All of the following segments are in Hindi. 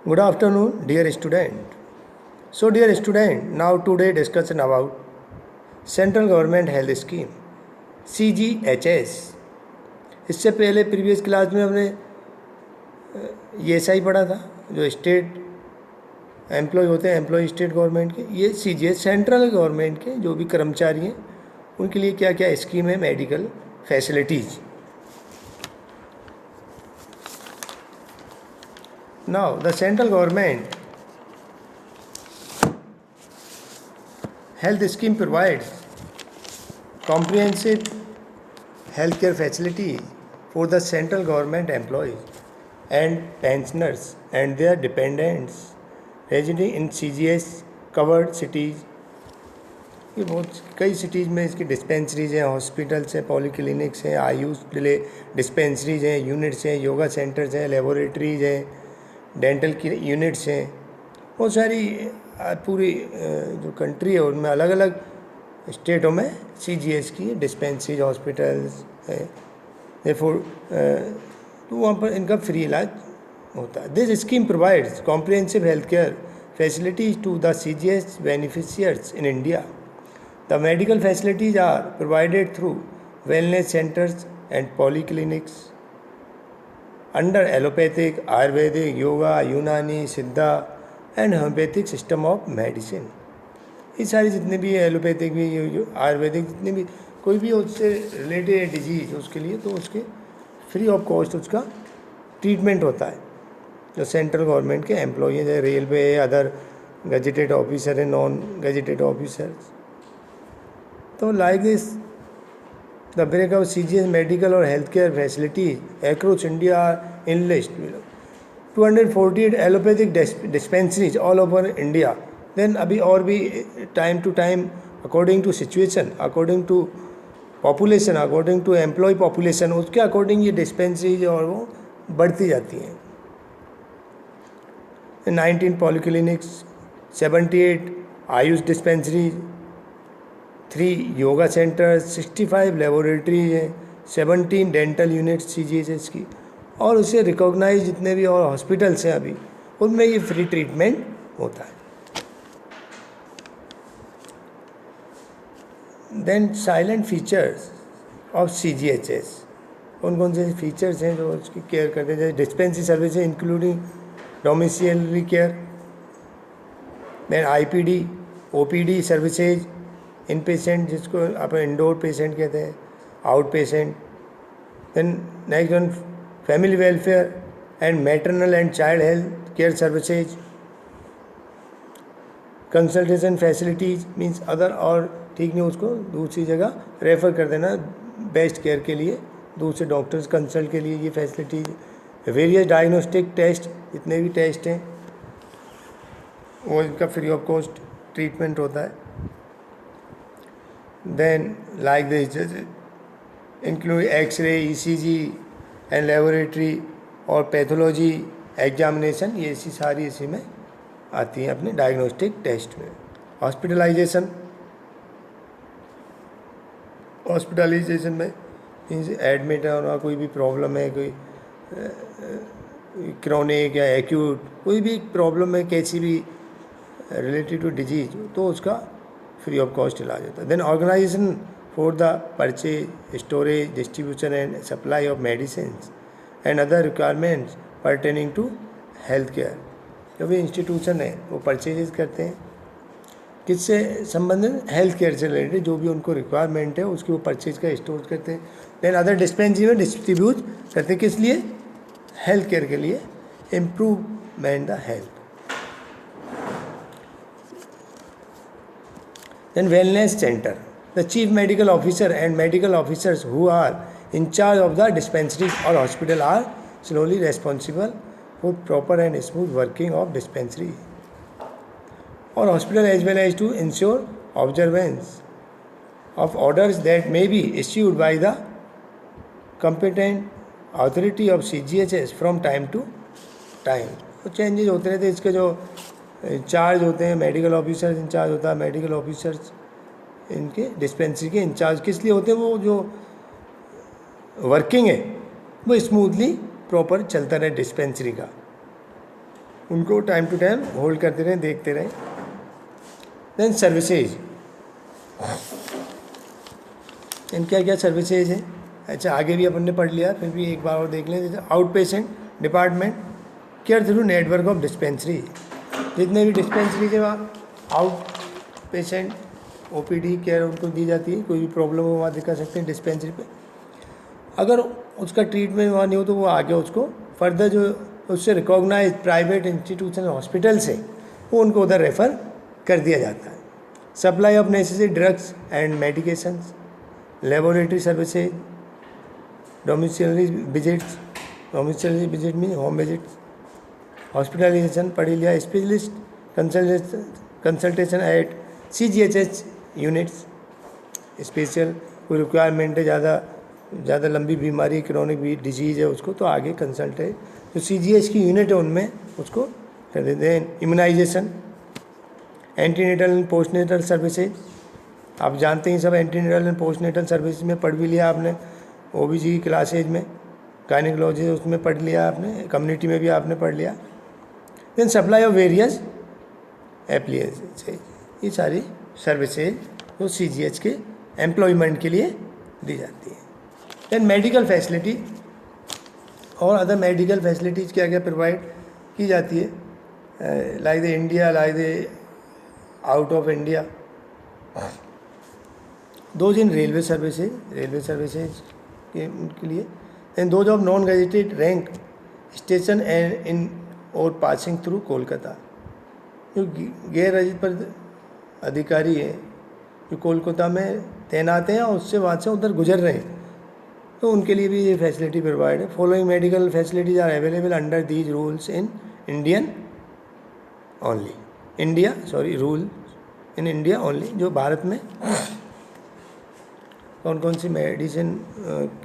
Good afternoon, dear student. So, dear student, now today discussion about Central Government Health Scheme CGHS. इससे पहले प्रीवियस क्लास में हमने ये ऐसा ही पढ़ा था, जो स्टेट एम्प्लॉय होते हैं, एम्प्लॉय स्टेट गवर्नमेंट के, ये CGHS सेंट्रल गवर्नमेंट के जो भी कर्मचारी हैं उनके लिए क्या क्या स्कीम है, medical facilities. Now, the central government health scheme provides comprehensive healthcare facilities for the central government employees and pensioners and their dependents residing in CGS covered cities. ये बहुत कई सिटीज़ में इसकी डिस्पेंसरीज हैं, हॉस्पिटल्स हैं, पॉलीक्लिनिक्स हैं, आयुष डिस्पेंसरीज हैं, यूनिट्स हैं, योगा सेंटर्स हैं, लेबोरेटरीज हैं, डेंटल की यूनिट्स हैं. बहुत सारी पूरी जो कंट्री है उनमें अलग अलग स्टेटों में CGS की डिस्पेंसरीज हॉस्पिटल्स है. देयरफॉर तो वहाँ पर इनका फ्री इलाज होता है. This scheme provides comprehensive health care facilities to the CGS beneficiaries in India. The medical facilities are provided through wellness centres and polyclinics under allopathic, Ayurvedic, yoga, Unani, Siddha and homeopathic system of medicine. ये सारी जितने भी एलोपैथिक भी, आयुर्वेदिक, जितने भी कोई भी उससे रिलेटेड डिजीज उसके लिए तो उसके फ्री ऑफ कॉस्ट उसका ट्रीटमेंट होता है. जो सेंट्रल गवर्नमेंट के एम्प्लॉई हैं, जैसे रेलवे है, अदर गजेटेड ऑफिसर है, नॉन गजेटेड ऑफिसर्स. तो like this the breakup of CGS medical or healthcare facilities across India are enlisted. 248 allopathic dispensaries all over India. Then अभी और भी time to time according to situation, according to population, according to employee population, उसके according ये dispensaries और वो बढ़ती जाती हैं. 19 polyclinics, 78 Ayush dispensaries, 3 yoga centres, 65 laboratories हैं, 17 डेंटल यूनिट्स CGHS की, और उससे रिकॉग्नाइज जितने भी और हॉस्पिटल्स हैं अभी उनमें ये फ्री ट्रीटमेंट होता है. Then silent features of CGHS. कौन कौन से फीचर्स हैं जो उसकी केयर करते हैं, जैसे dispensary services including domiciliary care, then IPD, OPD services, inpatient जिसको आप इंडोर पेशेंट कहते हैं, outpatient. Then next one family welfare and maternal and child health care services, consultation facilities means अगर और ठीक नहीं उसको दूसरी जगह रेफ़र कर देना बेस्ट केयर के लिए, दूसरे डॉक्टर्स कंसल्ट के लिए ये फैसिलिटीज. वेरियस डायग्नोस्टिक टेस्ट, जितने भी टेस्ट हैं वो इनका फ्री ऑफ कॉस्ट ट्रीटमेंट होता है. Then like this include X-ray, ECG and laboratory और पैथोलॉजी एग्जामिनेशन, ये ऐसी सारी इसी में आती हैं अपने डायग्नोस्टिक टेस्ट में. हॉस्पिटलाइजेशन में एडमिट होना, कोई भी प्रॉब्लम है, कोई क्रोनिक या एक्यूट कोई भी प्रॉब्लम है कैसी भी रिलेटेड टू डिजीज, तो उसका फ्री ऑफ कॉस्ट इलाज होता है. Then organisation for the purchase, storage, distribution and supply of medicine and other requirements pertaining to health care. जो भी इंस्टीट्यूशन है वो परचेजेस करते हैं किससे संबंधित, हेल्थ केयर से रिलेटेड जो भी उनको रिक्वायरमेंट है उसकी वो परचेज का स्टोर करते हैं. देन अदर डिस्पेंसरी में डिस्ट्रीब्यूट करते हैं, किस लिए, हेल्थ केयर के लिए, improvement the health. Then wellness center. The chief medical officer and medical officers who are in charge of the dispensaries or hospital are solely responsible for proper and smooth working of dispensary or hospital, as well as to ensure observance of orders that may be issued by the competent authority of CGHS from time to time. तो चेंजेज होते रहते हैं. इसके जो इंचार्ज होते हैं, मेडिकल ऑफिसर्स इंचार्ज होता है, मेडिकल ऑफिसर्स इनके डिस्पेंसरी के इंचार्ज किस लिए होते हैं, वो जो वर्किंग है वो स्मूथली प्रॉपर चलता रहे डिस्पेंसरी का. उनको टाइम टू टाइम होल्ड करते रहें, देखते रहें। देन सर्विसेज, इन क्या क्या सर्विसेज है। अच्छा, आगे भी अपन ने पढ़ लिया, फिर भी एक बार और देख लें। जैसे out patient department care through network of dispensary, जितने भी डिस्पेंसरीज है वहाँ आउट पेशेंट ओपीडी केयर उनको दी जाती है। कोई भी प्रॉब्लम हो वहाँ दिखा सकते हैं डिस्पेंसरी पे। अगर उसका ट्रीटमेंट वहाँ नहीं हो तो वो आगे उसको फर्दर जो उससे रिकॉग्नाइज प्राइवेट इंस्टीट्यूशन हॉस्पिटल से वो उनको उधर रेफ़र कर दिया जाता है। Supply of necessary drugs and medications, laboratory services, domiciliary visits, domiciliary visit mean home visits, hospitalisation पढ़ लिया, specialist consultation at CGHS units, special कोई रिक्वायरमेंट है, ज़्यादा लंबी बीमारी क्रोनिक भी डिजीज़ है उसको, तो आगे कंसल्ट है जो CGH की यूनिट है उनमें उसको कर देते हैं। Immunisation, antenatal and postnatal services, आप जानते हैं सब एंटीनेटल एंड पोस्टनेटल सर्विस में पढ़ भी लिया आपने, OBG की क्लासेज में, गायनेकोलॉजी उसमें पढ़ लिया आपने, कम्युनिटी में भी आपने पढ़ लिया। Then supply of various application, ये सारी सर्विसेज जो CGH के एम्प्लॉयमेंट के लिए दी जाती है। देन मेडिकल फैसिलिटी और अदर मेडिकल फैसिलिटीज़ क्या क्या प्रोवाइड की जाती है, like the India, like the out of India. Those in railway services के उनके लिए। And those of non gazetted rank station and in और पासिंग थ्रू कोलकाता, जो गैर रजिस्टर्ड अधिकारी हैं जो कोलकाता में तैनात हैं और उससे वहाँ से उधर गुजर रहे हैं, तो उनके लिए भी ये फैसिलिटी प्रोवाइड है। Following medical facilities are available under these rules in Indian only, rule in India only, जो भारत में कौन कौन सी मेडिसिन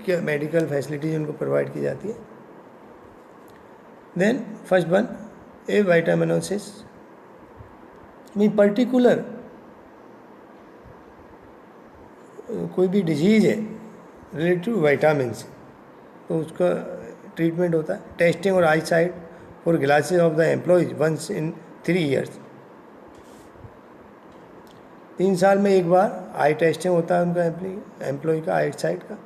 क्या मेडिकल फैसिलिटीज उनको प्रोवाइड की जाती है। Then first one, avitaminosis mean particular कोई भी डिजीज़ है रिलेटेड टू विटामिन से, तो उसका ट्रीटमेंट होता है। टेस्टिंग और eyesight for glasses of the employees once in 3 years, 3 साल में एक बार आई टेस्टिंग होता है उनका एम्प्लॉय का आई साइट का।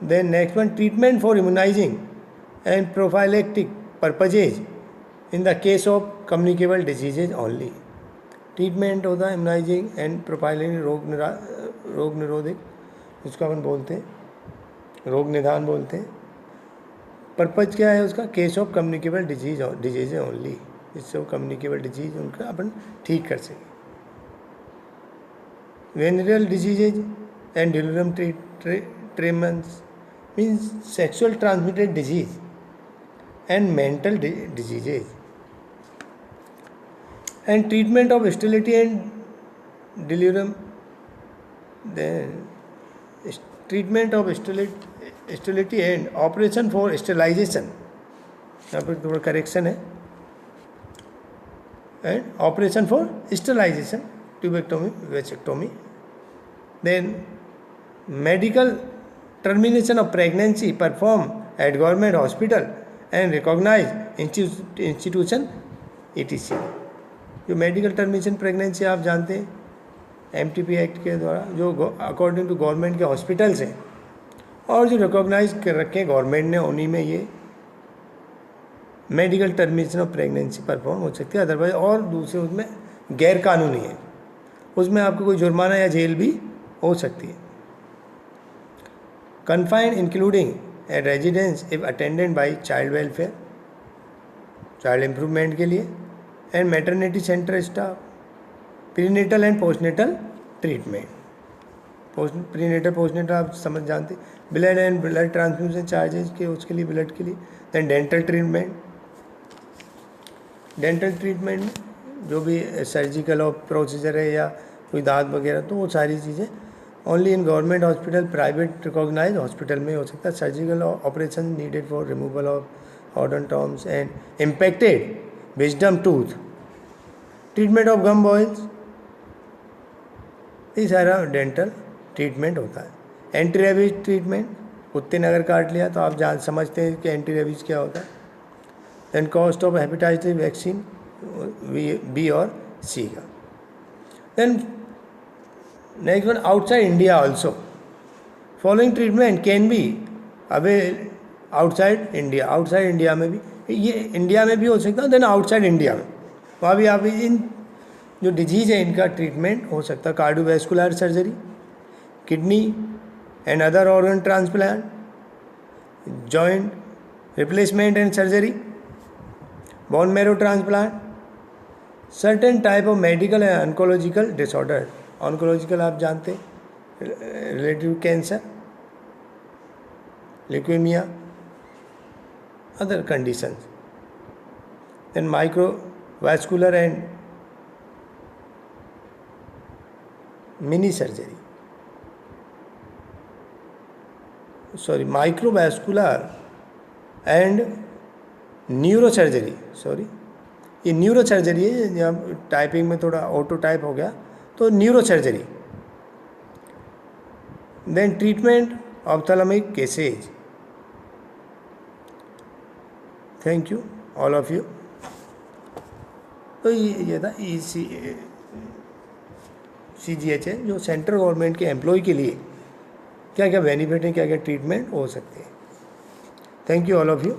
Then next one, treatment for immunising and prophylactic purposes in the case of communicable diseases only. Treatment होता है इम्यूनाइजिंग एंड प्रोफाइलिंग, रोग निरोधक, जिसको अपन बोलते हैं रोग निदान बोलते हैं। पर्पज क्या है उसका, case of communicable disease only, जिससे वो कम्युनिकेबल डिजीज उनका अपन ठीक कर सकें। Venereal diseases and delirium tremens means sexual transmitted disease and mental diseases. And treatment of sterility and delirium, treatment of sterility and operation for sterilisation, यहाँ पर थोड़ा करेक्शन है, and operation for sterilisation, tubectomy, vasectomy. Then medical termination of pregnancy perform at government hospital and recognise institution ETC। जो मेडिकल टर्मिनेशन प्रेगनेंसी आप जानते हैं MTP एक्ट के द्वारा, जो अकॉर्डिंग टू गवर्नमेंट के हॉस्पिटल्स हैं और जो रिकॉग्नाइज कर रखे हैं गवर्नमेंट ने, उन्हीं में ये medical termination of pregnancy perform हो सकती है। अदरवाइज और दूसरे उसमें गैर कानूनी है, उसमें आपको कोई जुर्माना या जेल भी हो सकती है। Confined including A residence if attended by child welfare, child improvement के लिए, and maternity centre staff, prenatal and postnatal treatment, prenatal postnatal आप समझ जानते, blood and blood transfusion charges के उसके लिए, ब्लड के लिए। दैन डेंटल ट्रीटमेंट जो भी सर्जिकल और प्रोसीजर है या कोई दांत वगैरह, तो वो सारी चीज़ें only in government hospital, private recognise hospital में हो सकता है। Surgical operation needed for removal of odontomes and impacted wisdom tooth, treatment of gum boils, ये सारा डेंटल ट्रीटमेंट होता है। एंटी रेबीज ट्रीटमेंट, कुत्ते ने अगर काट लिया तो आप समझते हैं कि एंटी रेबीज क्या होता है। Then cost of hepatitis vaccine B और सी का. Then next one, outside India also following treatment can be avail outside India. Outside India में भी, ये इंडिया में भी हो सकता है, देन आउटसाइड इंडिया में वहाँ भी आप इन जो डिजीज़ है इनका ट्रीटमेंट हो सकता है. Cardiovascular surgery, kidney and other organ transplant, joint replacement and surgery, bone marrow transplant, certain type of medical and oncological disorder. Oncological आप जानते हैं, relative cancer, leukaemia, other conditions. Then microvascular and mini surgery, sorry microvascular and neuro surgery, sorry ये न्यूरो सर्जरी है, जहाँ टाइपिंग में थोड़ा ऑटो टाइप हो गया, तो neuro surgery. Then treatment ophthalmic cases. Thank you all of you. तो ये था CGH है, जो सेंट्रल गवर्नमेंट के एम्प्लॉय के लिए क्या क्या बेनिफिट है, क्या क्या ट्रीटमेंट हो सकते हैं. Thank you all of you.